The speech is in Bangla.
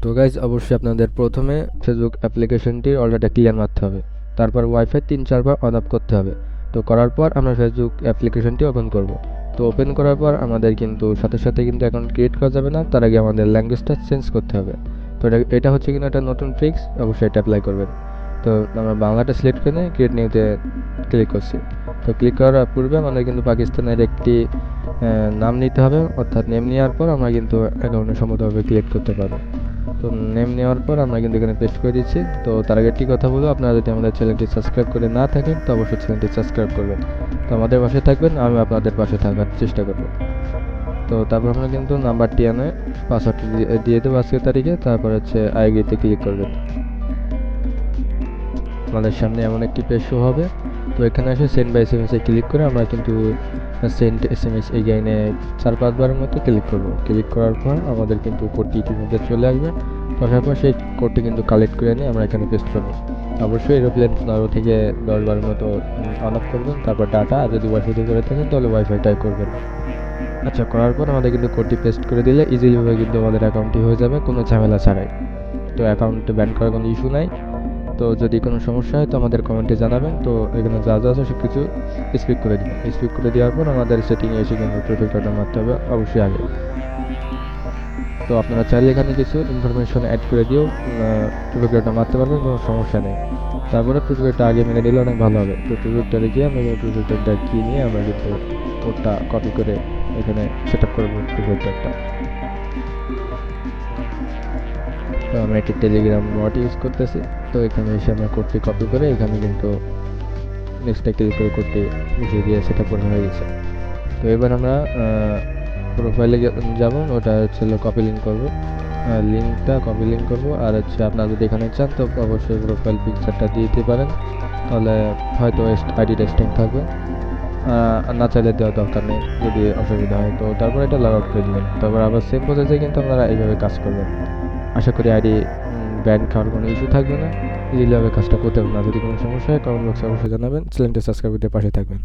তো গাইজ অবশ্যই আপনাদের প্রথমে ফেসবুক অ্যাপ্লিকেশনটির অলরেডি ক্লিয়ার মারতে হবে। তারপর ওয়াইফাই 3-4 বার অন অফ করতে হবে। তো করার পর আমরা ফেসবুক অ্যাপ্লিকেশনটি ওপেন করব। তো ওপেন করার পর আমাদের কিন্তু সাথে সাথে কিন্তু অ্যাকাউন্ট ক্রিয়েট করা যাবে না, তার আগে আমাদের ল্যাঙ্গুয়েজটা চেঞ্জ করতে হবে। তো এটা হচ্ছে কিনা একটা নতুন ট্রিক্স, অবশ্যই এটা অ্যাপ্লাই করবেন। তো আমরা বাংলাটা সিলেক্ট করে নিয়ে ক্রিয়েট নিউতে ক্লিক করছি। তো ক্লিক করার পূর্বে আমাদের কিন্তু পাকিস্তানের একটি নাম নিতে হবে, অর্থাৎ নেম নেওয়ার পর আমরা কিন্তু অ্যাকাউন্টে সম্মতভাবে ক্রিয়েট করতে পারবো। তো নেম নেওয়ার পর আমরা কিন্তু এখানে পেস্ট করে দিচ্ছি। তো তার আগে একটি কথা বলবো, আপনারা যদি আমাদের চ্যানেলটি সাবস্ক্রাইব করে না থাকেন তো অবশ্যই চ্যানেলটি সাবস্ক্রাইব করবেন। তো আমাদের পাশে থাকবেন, আমি আপনাদের পাশে থাকার চেষ্টা করব। তো তারপর আমরা কিন্তু নাম্বারটি এনে পাসওয়ার্ডটি দিয়ে দেবো আজকের তারিখে। তারপর হচ্ছে আইডিতে ক্লিক করবেন। আমাদের সামনে এমন একটি পেজ শো হবে। তো এখানে এসে সেন্ড বাই এসএমএসে ক্লিক করে আমরা কিন্তু সেন্ড এসএমএস এগেইনে 4-5 বারের মতো ক্লিক করব। ক্লিক করার পর আমাদের কিন্তু কোডটি ইতিমধ্যে চলে আসবে। আসার পর সেই কোডটি কিন্তু কালেক্ট করে নিয়ে আমরা এখানে পেস্ট করব। অবশ্যই এরোপ্লেন 15 থেকে 10 বারের মতো অন অফ করবেন। তারপর ডাটা, আর যদি ওয়াইফাই দিয়ে করে থাকেন তাহলে ওয়াইফাইটাই করবেন। আচ্ছা, করার পর আমাদের কিন্তু কোডটি পেস্ট করে দিলে ইজিলিভাবে কিন্তু আমাদের অ্যাকাউন্টটি হয়ে যাবে কোনো ঝামেলা ছাড়াই। তো অ্যাকাউন্টে ব্যান করার কোনো ইস্যু নাই। তো যদি কোনো সমস্যা হয় তো আমাদের কমেন্টে জানাবেন। তো এখানে যা যা আছে সব কিছু স্পিক করে দিবেন। স্পিক করে দেওয়ার পর আমাদের সেটিংয়ে এসে কিন্তু প্রোটেক্টরটা মারতে হবে অবশ্যই আগে। তো আপনারা চাইলে এখানে কিছু ইনফরমেশন অ্যাড করে দিয়েও প্রোটেক্টরটা মারতে পারবেন, কোনো সমস্যা নেই। তারপরে প্রোটেক্টরটা আগে মেনে নিলে অনেক ভালো হবে। তো প্রোটেক্টরে গিয়ে আমরা প্রোটেক্টরটা কি নিয়ে আমরা কিন্তু কোডটা কপি করে এখানে সেট আপ করবো প্রোটেক্টরটা। তো আমরা একটি টেলিগ্রাম বট ইউজ করতেছি। তো এখানে এসে আমরা কোডটি কপি করে এখানে কিন্তু নেক্সটে ক্লিক করে কোডটি মিশিয়ে দিয়ে সেটা করা হয়ে গেছে। তো এবার আমরা প্রোফাইলে যাব, ওটা হচ্ছে কপি লিঙ্ক করবো। লিঙ্কটা কপি লিঙ্ক করবো। আর হচ্ছে আপনারা যদি এখানে চান তো অবশ্যই প্রোফাইল পিকচারটা দিয়ে দিতে পারেন, তাহলে হয়তো আইডিটা স্ট্রিং থাকবে। আর না চাইলে দেওয়ার দরকার নেই যদি অসুবিধা হয়। তো তারপর এটা লগ আউট করে দেবেন। তারপর আবার সেম প্রসেসে কিন্তু আপনারা এইভাবে কাজ করবেন। আশা করি আইডি ব্যান খাওয়ার কোনো ইস্যু থাকবে না, ইজিলিভাবে কাজটা করতে পারবেন। না যদি কোনো সমস্যা হয় কমেন্ট বক্সে অবশ্যই জানাবেন। চ্যানেলটি সাবস্ক্রাইব করতে পাশে থাকবেন।